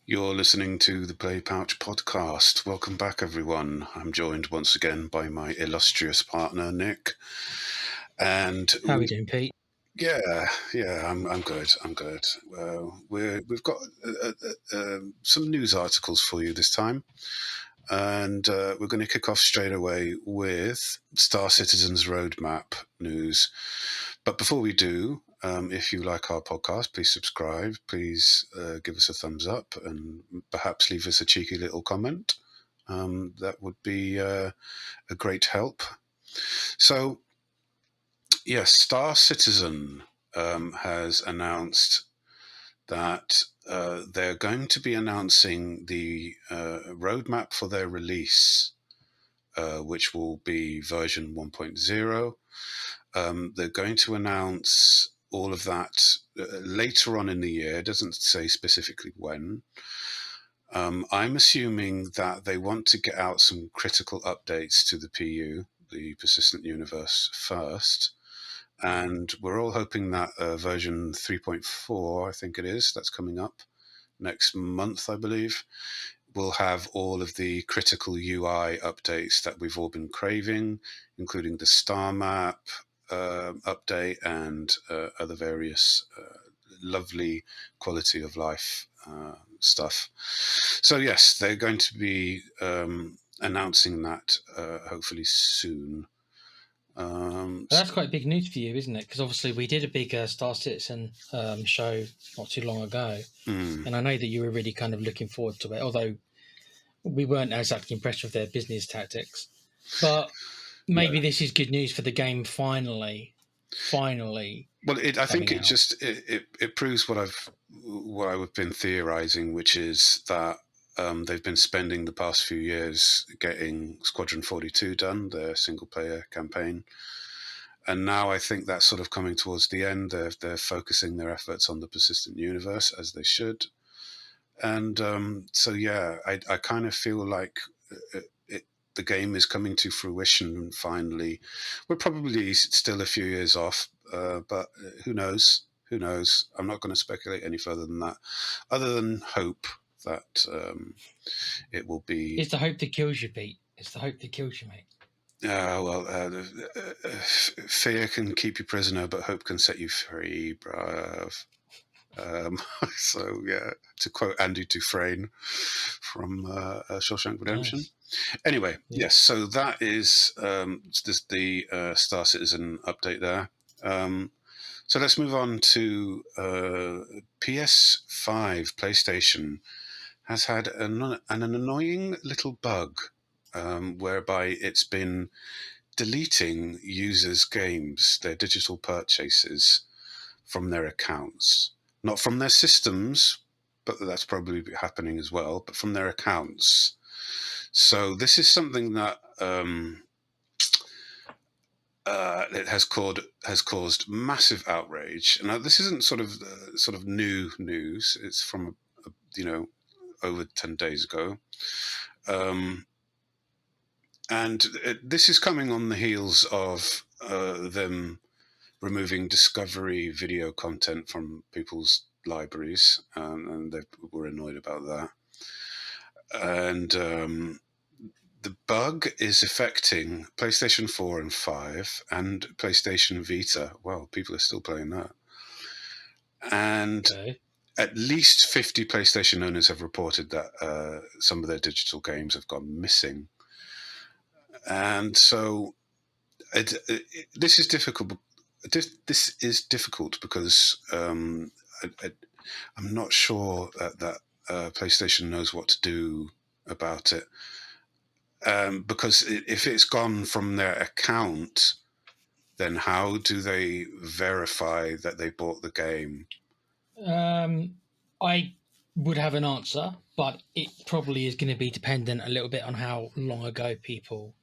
You're listening to the Play Pouch podcast. Welcome back, everyone. I'm joined once again by my illustrious partner, Nick. And How are we doing, Pete? I'm good. I'm good. We've got some news articles for you this time, and we're going to kick off straight away with Star Citizen's roadmap news. But before we do, if you like our podcast, please subscribe. Please give us a thumbs up and perhaps leave us a cheeky little comment. That would be a great help. So, yes, Star Citizen has announced that they're going to be announcing the roadmap for their release, which will be version 1.0. They're going to announce all of that later on in the year. It doesn't say specifically when. I'm assuming that they want to get out some critical updates to the PU, the Persistent Universe, first. And we're all hoping that version 3.4, I think it is, that's coming up next month, I believe, will have all of the critical UI updates that we've all been craving, including the star map update and other various lovely quality of life stuff. So yes, they're going to be announcing that hopefully soon. That's quite big news for you, isn't it? Because obviously we did a big Star Citizen show not too long ago, and I know that you were really kind of looking forward to it, although we weren't exactly impressed with their business tactics. But maybe this is good news for the game finally Well, I think coming it out. just it proves what I've been theorizing, which is that they've been spending the past few years getting Squadron 42 done, their single player campaign, and now I think that's sort of coming towards the end. They're focusing their efforts on the Persistent Universe as they should, and so yeah, I kind of feel like the game is coming to fruition finally. We're probably still a few years off, but who knows? Who knows? I'm not going to speculate any further than that, other than hope that it will be. It's the hope that kills you, Pete. It's the hope that kills you, mate. Fear can keep you prisoner, but hope can set you free, bruv. Um, so yeah, to quote Andy Dufresne from Shawshank Redemption. Nice. Anyway, Yeah. yes, so that is the Star Citizen update there. So let's move on to PS5. PlayStation has had an annoying little bug whereby it's been deleting users' games, their digital purchases, from their accounts. Not from their systems, but that's probably happening as well, but from their accounts. So this is something that it has caused massive outrage. And this isn't sort of new news. It's from over 10 days ago, and this is coming on the heels of them removing Discovery video content from people's libraries, and they were annoyed about that. And the bug is affecting PlayStation 4 and 5 and PlayStation Vita. Well, people are still playing that. And Okay. at least 50 PlayStation owners have reported that some of their digital games have gone missing. And so this is difficult. This is difficult because I'm not sure that PlayStation knows what to do about it. Because if it's gone from their account, then how do they verify that they bought the game? I would have an answer, but it probably is going to be dependent a little bit on how long ago people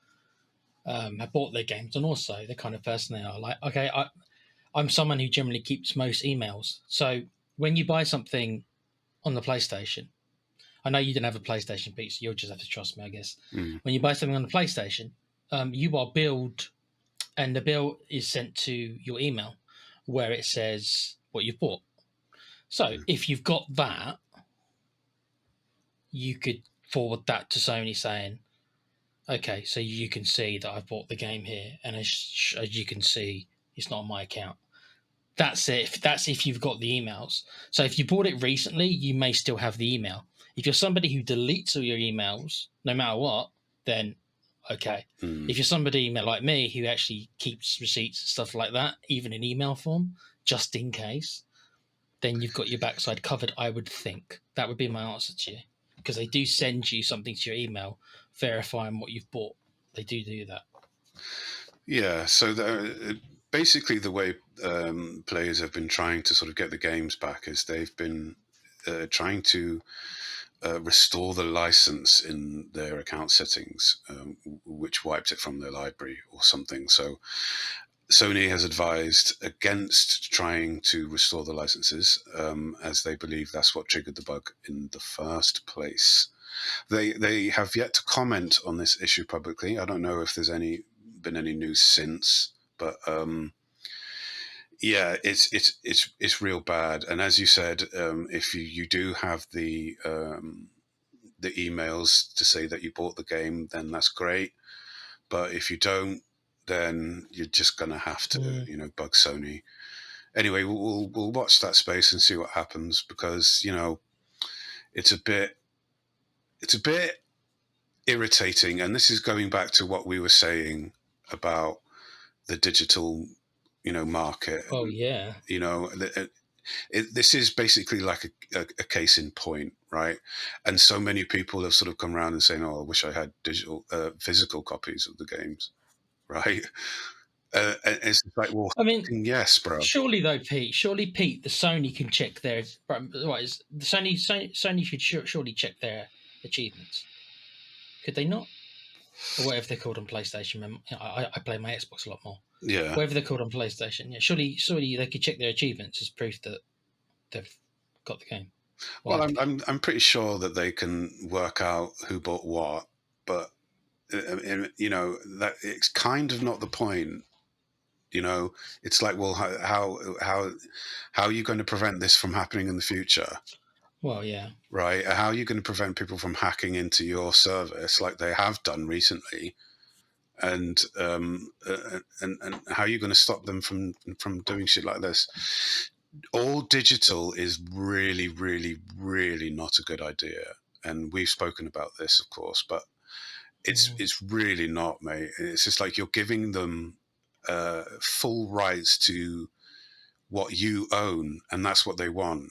have bought their games, and also the kind of person they are. Like, okay, I'm someone who generally keeps most emails. So when you buy something on the PlayStation, I know you don't have a PlayStation, Pete, so you'll just have to trust me, I guess. Mm. When you buy something on the PlayStation, you are billed, and the bill is sent to your email where it says what you've bought. So if you've got that, you could forward that to Sony saying, okay, so you can see that I've bought the game here, and as you can see, it's not on my account. That's it. That's if you've got the emails. So if you bought it recently, you may still have the email. If you're somebody who deletes all your emails, no matter what, then okay. If you're somebody like me who actually keeps receipts and stuff like that, even in email form, just in case, then you've got your backside covered, I would think. That would be my answer to you. Because they do send you something to your email verifying what you've bought. They do that. Yeah, so basically the way players have been trying to sort of get the games back is they've been trying to restore the license in their account settings, which wiped it from their library or something. So Sony has advised against trying to restore the licenses, as they believe that's what triggered the bug in the first place. They have yet to comment on this issue publicly. I don't know if there's been any news since, but yeah, it's real bad. And as you said, if you do have the emails to say that you bought the game, then that's great. But if you don't, then you're just gonna have to, bug Sony. Anyway, we'll watch that space and see what happens, because it's a bit irritating, and this is going back to what we were saying about the digital, market. Oh, yeah. This is basically like a case in point, right? And so many people have sort of come around and saying, "Oh, I wish I had physical copies of the games," right? And it's like, well, I mean, yes, bro. surely though, Pete, the Sony can check their right. The Sony should surely check their achievements. Could they not? Or whatever they're called on PlayStation. I play my Xbox a lot more. Yeah. Whatever they're called on PlayStation. Yeah, surely they could check their achievements as proof that they've got the game. Well, I'm pretty sure that they can work out who bought what, but that it's kind of not the point. It's like, well, how are you going to prevent this from happening in the future? Well, yeah. Right? How are you going to prevent people from hacking into your service like they have done recently? And how are you going to stop them from doing shit like this? All digital is really, really, really not a good idea. And we've spoken about this, of course, but it's really not, mate. It's just like you're giving them full rights to what you own, and that's what they want.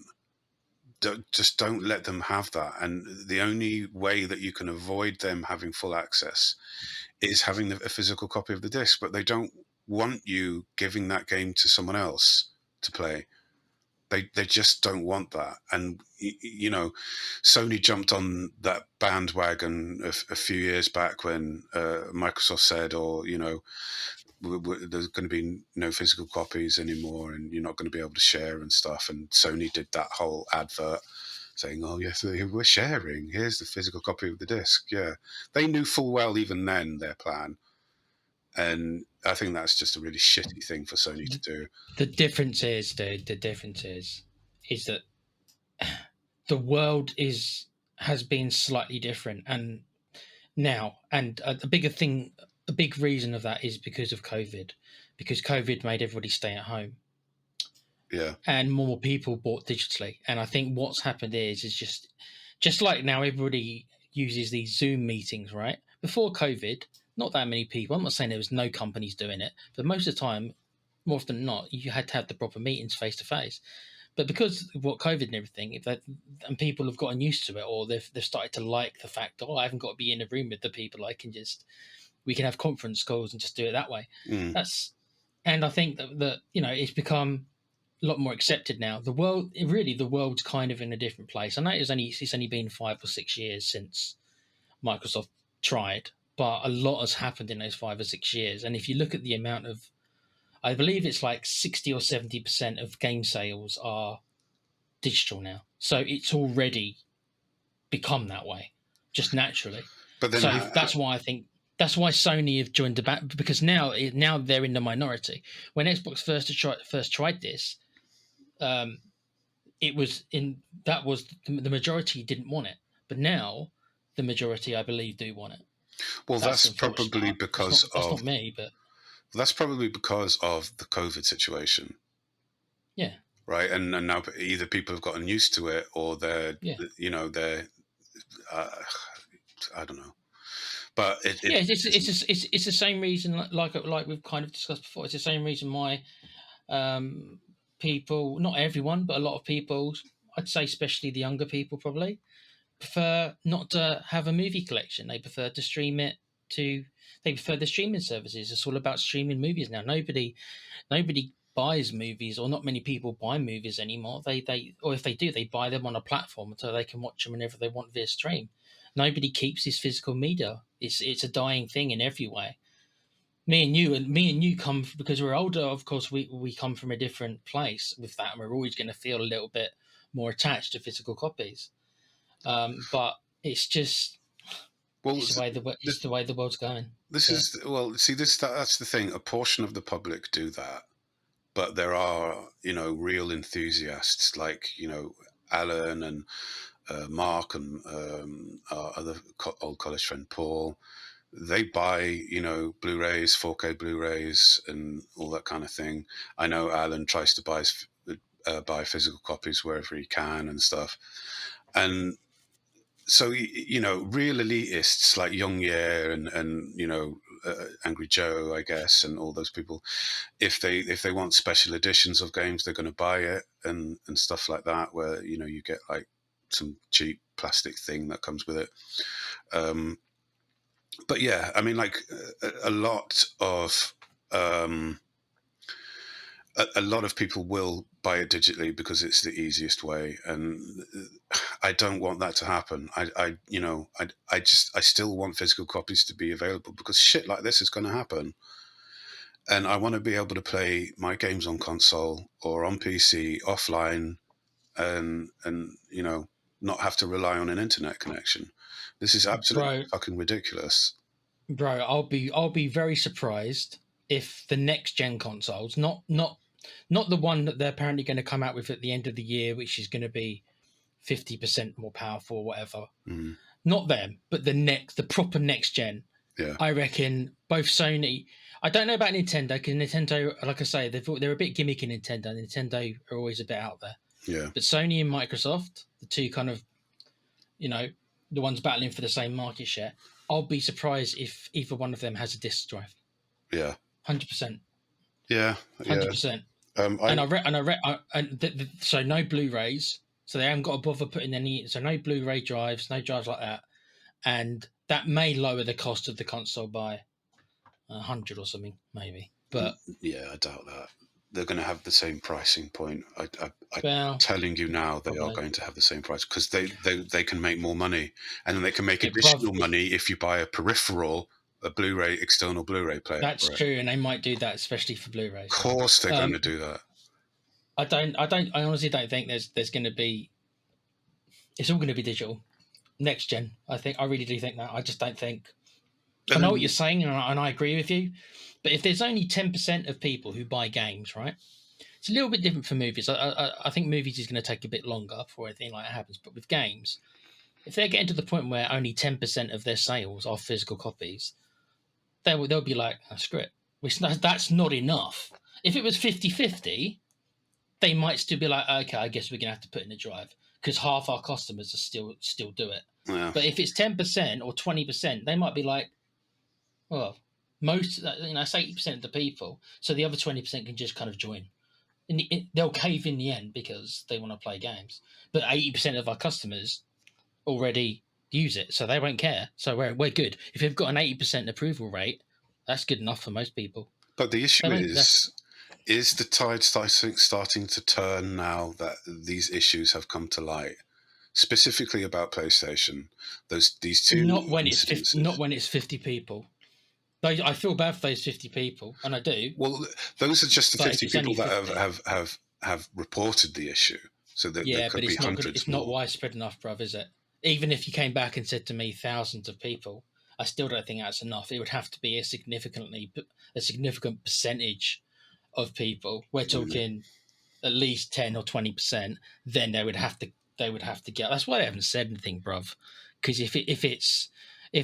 Just don't let them have that. And the only way that you can avoid them having full access is having a physical copy of the disc. But they don't want you giving that game to someone else to play. They just don't want that. And Sony jumped on that bandwagon a few years back when Microsoft said, there's going to be no physical copies anymore, and you're not going to be able to share and stuff. And Sony did that whole advert saying, "Oh yes, we're sharing. Here's the physical copy of the disc." Yeah, they knew full well even then their plan, and I think that's just a really shitty thing for Sony to do. The difference is, dude. The difference is that the world has been slightly different, and now, and the bigger thing, a big reason of that is because of COVID, because COVID made everybody stay at home. Yeah. And more people bought digitally. And I think what's happened is just like now everybody uses these Zoom meetings, right? Before COVID, not that many people. I'm not saying there was no companies doing it, but most of the time, more often than not, you had to have the proper meetings face to face. But because of what COVID and everything, and people have gotten used to it, or they've started to like the fact that I haven't got to be in a room with the people. We can have conference calls and just do it that way. And I think that it's become a lot more accepted now. The world's kind of in a different place. I know it's only been 5 or 6 years since Microsoft tried, but a lot has happened in those 5 or 6 years. And if you look at the amount of, I believe it's like 60 or 70% of game sales are digital now. So it's already become that way, just naturally. But then, that's why I think that's why Sony have joined the back, because now they're in the minority. When Xbox first tried this, the majority didn't want it, But now, the majority, I believe, do want it. Well, That's unfortunate. That's not me, but that's probably because of the COVID situation, yeah, right? And now either people have gotten used to it, or yeah, they're uh, I don't know, but yeah. it's It's the same reason, like we've kind of discussed before. It's the same reason why um, people, not everyone, but a lot of people, I'd say, especially the younger people, probably prefer not to have a movie collection. They prefer to stream it to. They prefer the streaming services. It's all about streaming movies now. Nobody buys movies, or not many people buy movies anymore. Or if they do, they buy them on a platform so they can watch them whenever they want via stream. Nobody keeps this physical media. It's a dying thing in every way. Me and you come, because we're older. Of course, we come from a different place with that, and we're always going to feel a little bit more attached to physical copies. But it's just well, it's the way the world's going. this So is well. See, that's the thing. A portion of the public do that, but there are real enthusiasts like Alan and Mark and our other old college friend Paul. They buy Blu-rays, 4K Blu-rays, and all that kind of thing. I know Alan tries to buy physical copies wherever he can and stuff, and so real elitists like Young Ye and Angry Joe, I guess, and all those people, if they want special editions of games, they're going to buy it and stuff like that, where you get like some cheap plastic thing that comes with it. But yeah, I mean, like a lot of a lot of people will buy it digitally because it's the easiest way, and I don't want that to happen. I still want physical copies to be available, because shit like this is going to happen, and I want to be able to play my games on console or on PC offline, and not have to rely on an internet connection. This is absolutely bro, fucking ridiculous. I'll be very surprised if the next gen consoles, not the one that they're apparently going to come out with at the end of the year, which is going to be 50% more powerful or whatever. Mm, Not them, but the proper next gen. yeah, I reckon both Sony. I don't know about Nintendo, because Nintendo, like I say, they're a bit gimmicky. Nintendo are always a bit out there. yeah, But Sony and Microsoft, the two kind of, you know, the ones battling for the same market share, I'll be surprised if either one of them has a disc drive. yeah, 100%. yeah, yeah. 100%. I So no Blu-rays. So they haven't got to bother putting any. So no Blu-ray drives, no drives like that, and that may lower the cost of the console by 100 or something, maybe. But yeah, I doubt that. They're going to have the same pricing point. I'm well, telling you now, they are probably. going to have the same price, because they can make more money, and then they can make Yeah, bruv, additional money if you buy a peripheral, a Blu-ray, external Blu-ray player that's for it. true, and they might do that, especially for Of Blu-rays. course, they're going to do that. I honestly don't think there's going to be. It's all going to be digital, next gen. I really do think that. I just don't think. I And know what you're then, saying, and I agree with you. But if there's only 10% of people who buy games, right? It's a little bit different for movies. I think movies is going to take a bit longer before anything like that happens. But with games, if they're getting to the point where only 10% of their sales are physical copies, they'll be like, oh, screw it. That's not enough. If it was 50-50, they might still be like, okay, I guess we're going to have to put in a drive, because half our customers are still do it. yeah, But if it's 10% or 20%, they might be like, well, most, it's 80% of the people, so the other 20% can just kind of join. And they'll cave in the end because they want to play games. But 80% of our customers already use it, so they won't care. So we're good. If you've got an 80% approval rate, that's good enough for most people. but the issue They won't. is the tide starting to turn now that these issues have come to light, specifically about PlayStation. These two Not incidences. when it's 50 people. I feel bad for those 50 people, and I do. Well, those are just the But if 50 it's only people that 50, have reported the issue. So there yeah, could but be it's not good. hundreds It's not more. widespread enough, bruv, is it? Even if you came back and said to me thousands of people, I still don't think that's enough. It would have to be a significant percentage of people. We're Mm, talking at least 10 or 20%. Then they would have to get. That's why they haven't said anything, bruv. Because if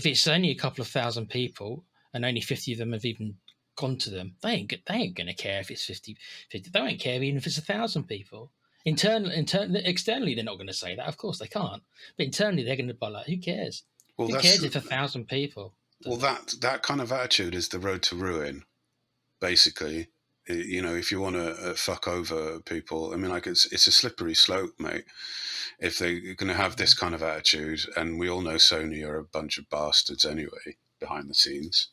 it's only a couple of thousand people and only 50 of them have even gone to them, they ain't gonna care if it's 50. They won't care even if it's 1,000 people. Externally, they're not going to say that. Of course, they can't. But internally, they're going to be like, "Who cares? Well, Who cares if 1,000 people?" well, that kind of attitude is the road to ruin. Basically, if you want to fuck over people, I mean, like it's a slippery slope, mate. If they're going to have this kind of attitude, and we all know Sony are a bunch of bastards anyway behind the scenes.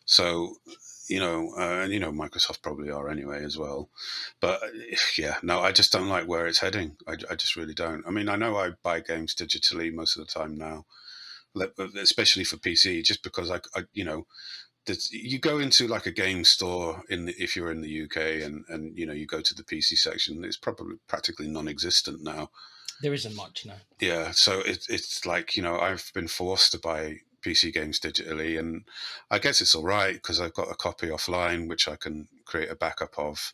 So, and Microsoft probably are anyway as well. But yeah, no, I just don't like where it's heading. I just really don't. I mean, I know I buy games digitally most of the time now, especially for PC, just because you go into like a game store if you're in the UK and you go to the PC section, it's probably practically non-existent now. There isn't much now. Yeah, so it's like I've been forced to buy PC games digitally, and I guess it's all right because I've got a copy offline which I can create a backup of.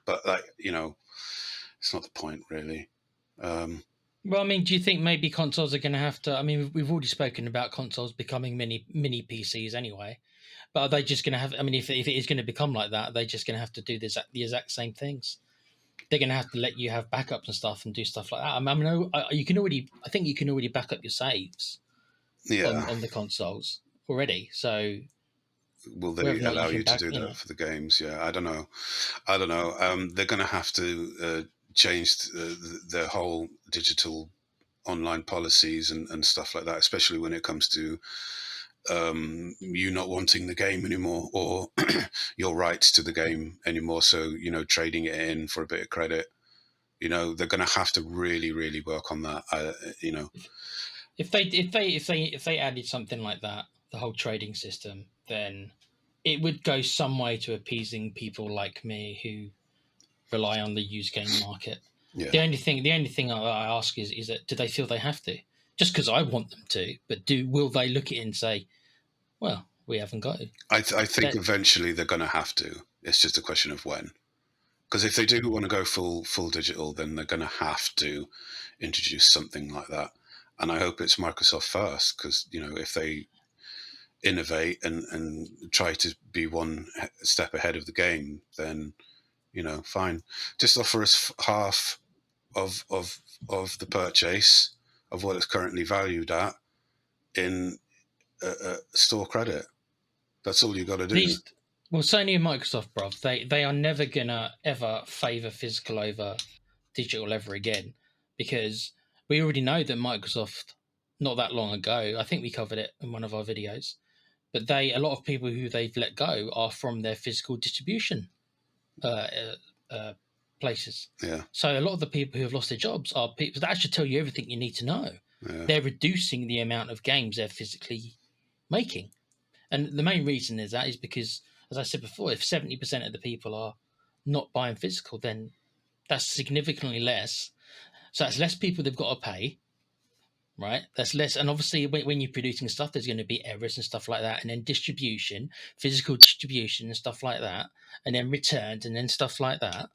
But it's not the point really. Well, I mean, do you think maybe consoles are going to have to? I mean, we've already spoken about consoles becoming mini PCs anyway. But are they just going to have? I mean, if it is going to become like that, they're just going to have to do the exact same things. They're going to have to let you have backups and stuff and do stuff like that. I mean, you can already. I think you can already back up your saves Yeah. on the consoles already. So will they allow you to do that for the games? Yeah, I don't know. They're going to have to change their whole digital online policies and stuff like that, especially when it comes to you not wanting the game anymore or your rights to the game anymore. So trading it in for a bit of credit. They're going to have to really, really work on that. If they added something like that, the whole trading system, then it would go some way to appeasing people like me who rely on the used game market. Yeah. The only thing I ask is that do they feel they have to? Just because I want them to, but will they look at it and say, "Well, we haven't got it"? I think eventually they're going to have to. It's just a question of when. Because if they do want to go full digital, then they're going to have to introduce something like that. And I hope it's Microsoft first, because if they innovate and try to be one step ahead of the game, then fine. Just offer us half of the purchase of what it's currently valued at in store credit. That's all you got to do. Well, Sony and Microsoft, bruv, they are never gonna ever favor physical over digital ever again, because we already know that Microsoft, not that long ago, I think we covered it in one of our videos, but a lot of people who they've let go are from their physical distribution places. Yeah. So a lot of the people who have lost their jobs are people that should tell you everything you need to know. Yeah. They're reducing the amount of games they're physically making. And the main reason is because, as I said before, if 70% of the people are not buying physical, then that's significantly less. So that's less people they've got to pay, right? That's less. And obviously, when you're producing stuff, there's going to be errors and stuff like that. And then distribution, physical distribution and stuff like that. And then returns and then stuff like that.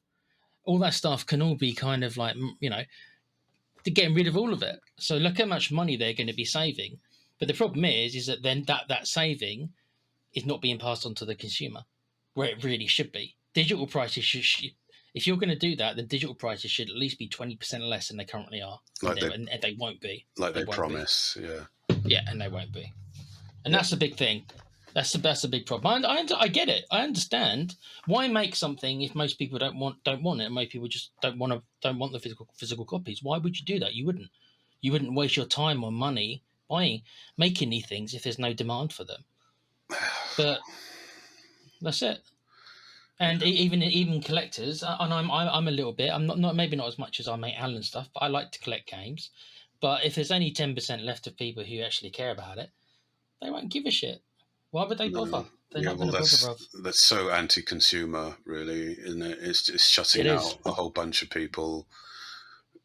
All that stuff can all be kind of like, they're getting rid of all of it. So look how much money they're going to be saving. But the problem is that then that saving is not being passed on to the consumer, where it really should be. Digital prices should if you're going to do that, then digital prices should at least be 20% less than they currently are, and they won't be. Like they promise, yeah. Yeah, and they won't be, and that's the big thing. That's a big problem. I get it. I understand. Why make something if most people don't want it, and most people just don't want the physical copies? Why would you do that? You wouldn't. You wouldn't waste your time or money making these things if there's no demand for them. But that's it. And even collectors, and I'm a little bit. I'm not maybe not as much as our mate Alan stuff, but I like to collect games. But if there's only 10% left of people who actually care about it, they won't give a shit. Why would they bother? They're not going to bother, bro. That's so anti-consumer, really, isn't it? It's shutting out a whole bunch of people.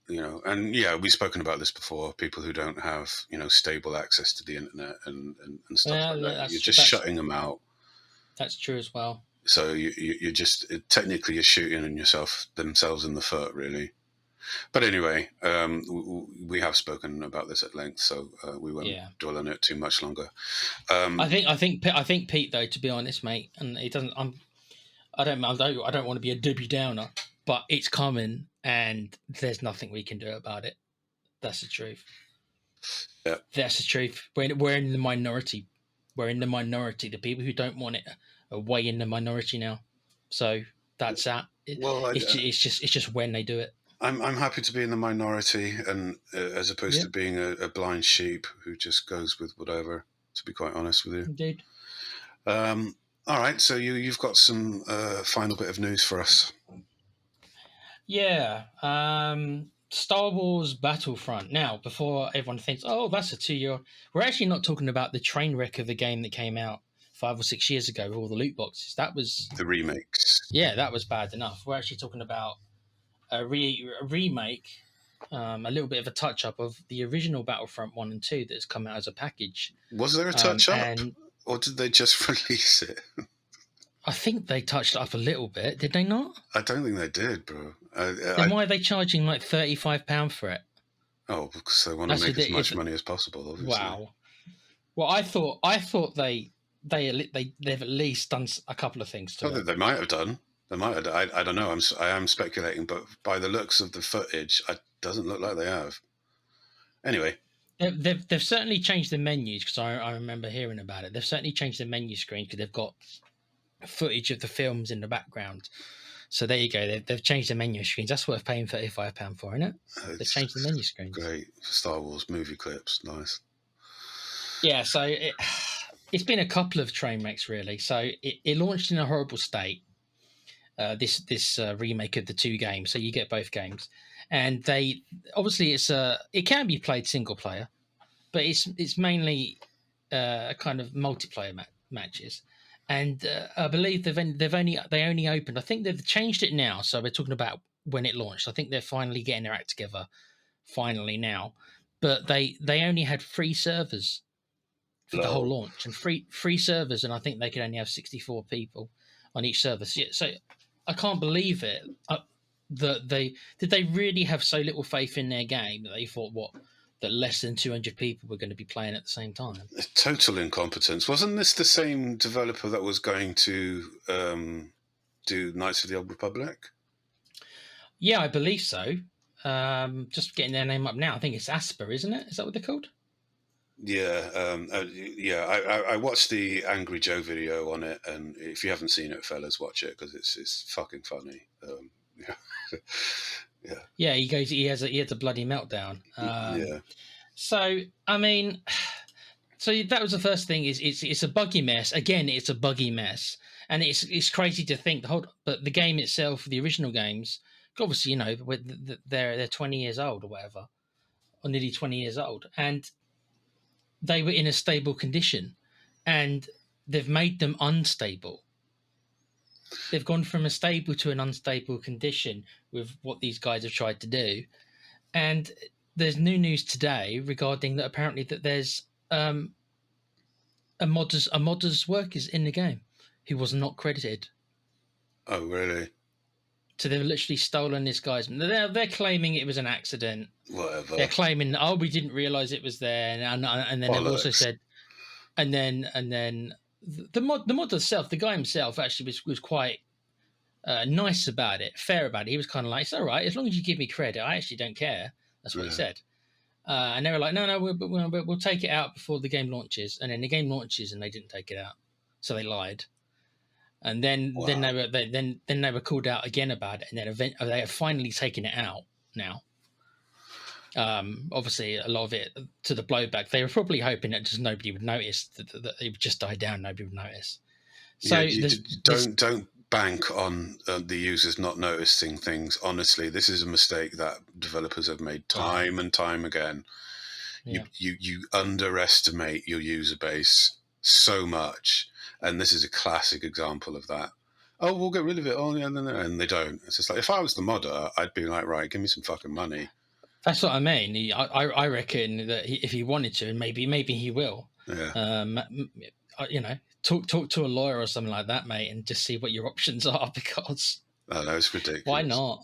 And yeah, we've spoken about this before. People who don't have stable access to the internet and stuff like that. You're just shutting them out. That's true as well. So you're just technically you're shooting themselves in the foot, really. But anyway, we have spoken about this at length, so we won't Yeah. dwell on it too much longer. I think Pete, though, to be honest, mate, and it doesn't. I don't want to be a Debbie Downer, but it's coming, and there's nothing we can do about it. That's the truth. Yeah. That's the truth. We're in the minority. We're in the minority. The people who don't want it are way in the minority now. So that's that. Well, It's just when they do it. I'm happy to be in the minority, and as opposed to being a blind sheep who just goes with whatever. To be quite honest with you. Indeed. All right, so you've got some final bit of news for us. Yeah. Star Wars Battlefront. Now, before everyone thinks, oh, that's a 2 year, we're actually not talking about the train wreck of the game that came out 5 or 6 years ago with all the loot boxes. That was The remakes. Yeah, that was bad enough. We're actually talking about a remake, a little bit of a touch up of the original Battlefront 1 and 2 that's come out as a package. Was there a touch up, and or did they just release it? I think they touched it up a little bit, did they not? I don't think they did, bro. Then why are they charging like £35 for it? Oh, because they want to make as much money as possible, obviously. Wow. Well, I thought they've at least done a couple of things to it. They might have done. They might have. I don't know. I am speculating, but by the looks of the footage, it doesn't look like they have. Anyway, they've certainly changed the menus, because I remember hearing about it. They've certainly changed the menu screen because they've got footage of the films in the background. So there you go. They've changed the menu screens. That's worth paying £35 for, isn't it? They've changed the menu screens. Great. Star Wars movie clips. Nice. Yeah, so it's been a couple of train wrecks, really. So it launched in a horrible state, this remake of the two games. So you get both games. And they obviously it can be played single player, but it's mainly kind of multiplayer matches. And I believe they only opened. I think they've changed it now. So we're talking about when it launched. I think they're finally getting their act together, finally now. But they only had 3 servers for the whole launch, and free servers, and I think they could only have 64 people on each server. So I can't believe it. That they really have so little faith in their game that they thought that less than 200 people were going to be playing at the same time. Total incompetence. Wasn't this the same developer that was going to do Knights of the Old Republic? Yeah, I believe so. Just getting their name up now. I think it's Asper, isn't it? Is that what they're called? Yeah, I watched the Angry Joe video on it, and if you haven't seen it, fellas, watch it because it's fucking funny. Yeah, he has a bloody meltdown. Yeah. So I mean, so that was the first thing. It's a buggy mess. Again, it's a buggy mess, and it's crazy to think but the game itself, the original games, obviously they're 20 years old or whatever, or nearly 20 years old, and they were in a stable condition, and they've made them unstable. They've gone from a stable to an unstable condition with what these guys have tried to do. And there's new news today regarding that apparently that there's a modder's workers in the game who was not credited. Oh, really? So they've literally stolen this guy's. They're claiming it was an accident. Whatever. They're claiming, we didn't realise it was there, and then they've also said, and then the mod itself, the guy himself actually was quite nice about it, fair about it. He was kind of like, it's all right, as long as you give me credit, I actually don't care. That's what he said. And they were like, no, we'll take it out before the game launches. And then the game launches, and they didn't take it out, so they lied. And then they were called out again about it, and then they have finally taken it out now. Obviously, a lot of it to the blowback. They were probably hoping that just nobody would notice, that it would just die down. Nobody would notice. So don't bank on the users not noticing things. Honestly, this is a mistake that developers have made time and time again. Yeah. You underestimate your user base so much, and this is a classic example of that. Oh, we'll get rid of it. Oh, yeah, no, and they don't. It's just like, if I was the modder, I'd be like, right, give me some fucking money. That's what I mean. I reckon that if he wanted to, and maybe he will. Yeah. Talk to a lawyer or something like that, mate, and just see what your options are, because it's ridiculous. Why not?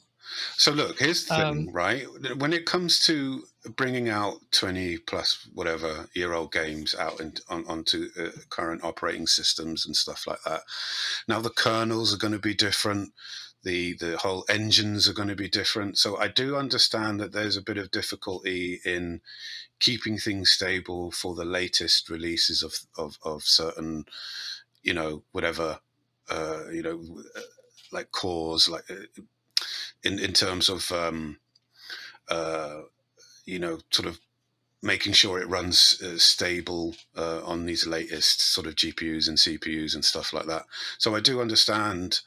So look, here's the Um, thing, right? When it comes to bringing out 20 plus whatever year old games out onto current operating systems and stuff like that, now the kernels are going to be different. The whole engines are going to be different. So I do understand that there's a bit of difficulty in keeping things stable for the latest releases of certain, whatever, like cores, like in terms of uh, sort of making sure it runs stable on these latest sort of GPUs and CPUs and stuff like that. So I do understand,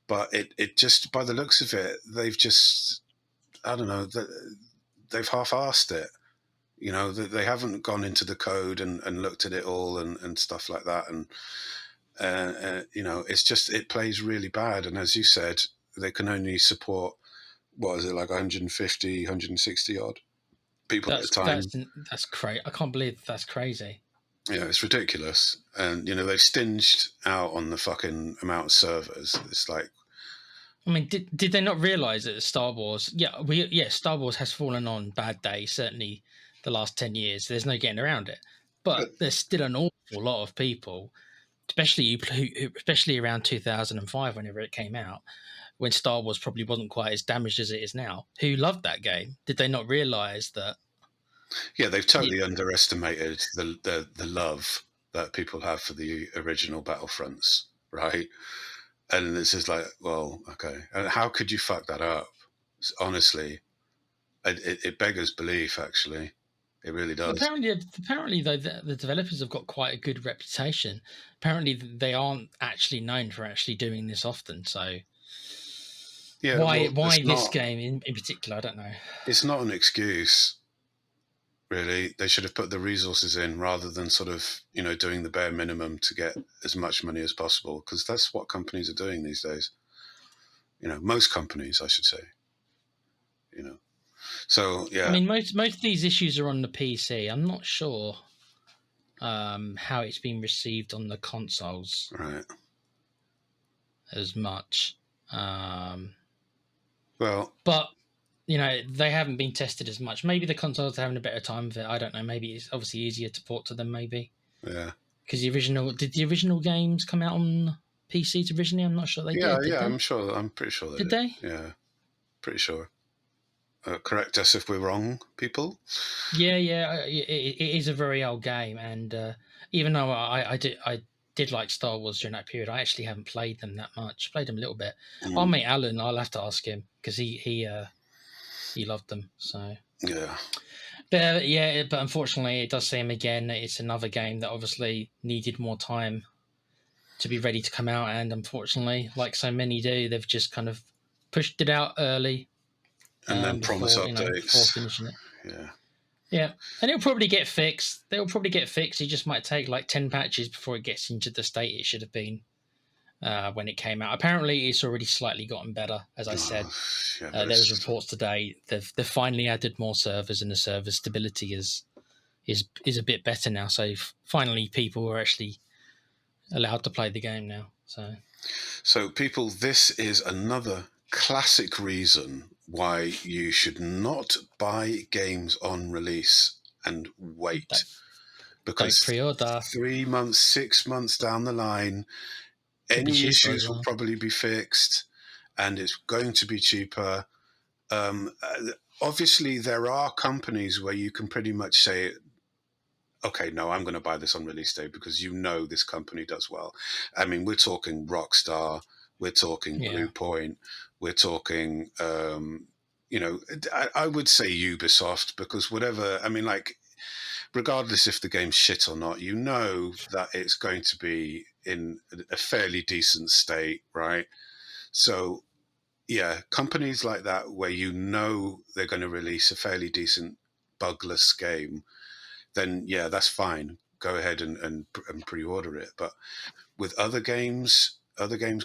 but it just, by the looks of it, they've just, I don't know, they've half-assed it. They haven't gone into the code and looked at it all and stuff like that. And it's just, it plays really bad. And as you said, they can only support, what is it, like 150, 160 odd people at a that's time. that's that's crazy. I can't believe that's crazy. Yeah, it's ridiculous. And, they've stinged out on the fucking amount of servers. It's like, I mean, did they not realize that Star Wars? Yeah, Star Wars has fallen on bad days. Certainly, the last 10 years. There's no getting around it. but But there's still an awful lot of people, especially around 2005, whenever it came out, when Star Wars probably wasn't quite as damaged as it is now, who loved that game. Did they not realize that? yeah, they've totally underestimated the love that people have for the original Battlefronts, right? And it's just like, well, okay. And how could you fuck that up? Honestly, it beggars belief, actually. It really does. Apparently, though, the developers have got quite a good reputation. Apparently, they aren't actually known for actually doing this often. So, Yeah, why well, why this game in particular? I don't know. it's not an excuse, really. They should have put the resources in rather than sort of, doing the bare minimum to get as much money as possible, because that's what companies are doing these days. Most companies, I should say. So I yeah, mean, most of these issues are on the PC. I'm not sure how it's been received on the consoles right. as much. Well, But they haven't been tested as much. Maybe the consoles are having a better time of it. I don't know. Maybe it's obviously easier to port to them. Maybe yeah, because the original games come out on PCs originally? I'm not sure they yeah, did. Did yeah. they? I'm pretty sure they Did did. they? Yeah, pretty sure. Correct us if we're wrong, people. Yeah. It is a very old game, and even though I did like Star Wars during that period, I actually haven't played them that much. Played them a little bit. Our Mm, mate Alan, I'll have to ask him because he loved them. So, yeah, but unfortunately, it does seem again that it's another game that obviously needed more time to be ready to come out, and unfortunately, like so many do, they've just kind of pushed it out early and then promise before updates. finishing it. Yeah, Yeah, and it'll probably get fixed. They'll probably get fixed. It just might take like 10 patches before it gets into the state it should have been when it came out. Apparently, it's already slightly gotten better. As I said, oh, yeah, but there was it's reports today they've finally added more servers, and the server stability is a bit better now. So finally, people are actually allowed to play the game now. so people. This is another classic reason why you should not buy games on release and wait, Don't don't because pre-order. 3 months, 6 months down the line, Could be any cheaper as issues will well. probably be fixed, and it's going to be cheaper. Um, uh, Obviously, there are companies where you can pretty much say, okay, no, I'm going to buy this on release day because this company does well. I mean, we're talking Rockstar, we're talking Yeah. Blue Point, we're talking, I would say Ubisoft, because whatever, I mean, like, regardless if the game's shit or not, that it's going to be in a fairly decent state, right? So yeah, companies like that where they're going to release a fairly decent bugless game, then yeah, that's fine. Go ahead and pre-order it. But with other games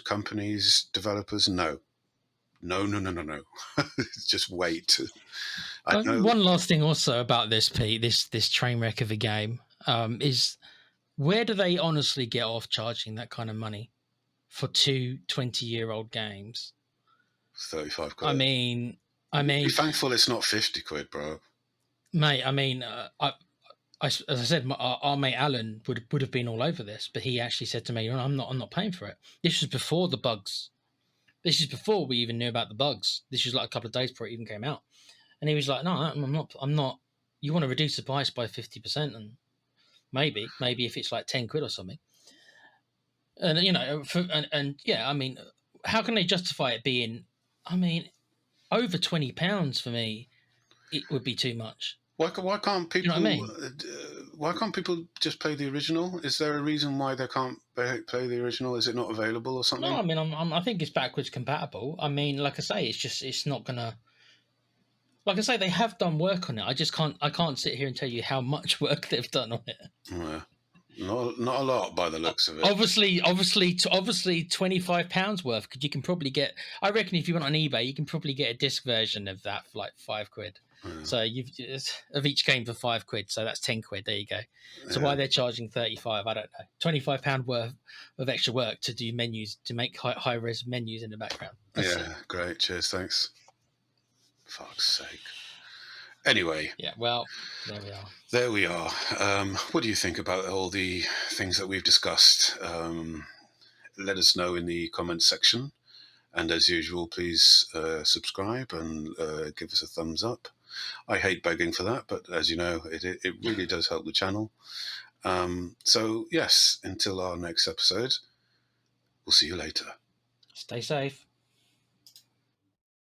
companies, developers, no, no, no, no, no, no. Just wait. I know. One last thing also about this, Pete, this train wreck of a game, is where do they honestly get off charging that kind of money for two 20-year-old games? 35 I quid. mean, Be thankful it's not 50 quid, bro. mate. I mean, as I said, our mate Alan would have been all over this, but he actually said to me, I'm not paying for it." This was before the bugs. This is before we even knew about the bugs. This was like a couple of days before it even came out, and he was like, "No, I'm not. I'm not. You want to reduce the price by 50%, and maybe if it's like 10 quid or something." And and yeah, I mean, how can they justify it being? I mean, over £20 for me, it would be too much. Why can't Do you know what I people? mean? Why can't people just play the original? Is there a reason why they can't play the original? Is it not available or No, something? I mean, I think it's backwards compatible. I mean, like I say, it's not gonna. Like I say, they have done work on it. I can't sit here and tell you how much work they've done on it. Yeah. Not a lot by the looks of it. Obviously, £25 worth. Because you can probably get. I reckon if you went on eBay, you can probably get a disc version of that for like £5. Yeah. So you've of each game for £5. So that's 10 quid. There you go. So Yeah. why they're charging 35, I don't know. £25 worth of extra work to do menus, to make high res menus in the background. That's it. Yeah, great. Cheers, thanks. Fuck's sake. Anyway, Yeah. Well, there we are. there we are. What do you think about all the things that we've discussed? Let us know in the comments section. And as usual, please subscribe and give us a thumbs up. I hate begging for that, but as you know, it really does help the channel. So, yes, until our next episode, we'll see you later. Stay safe.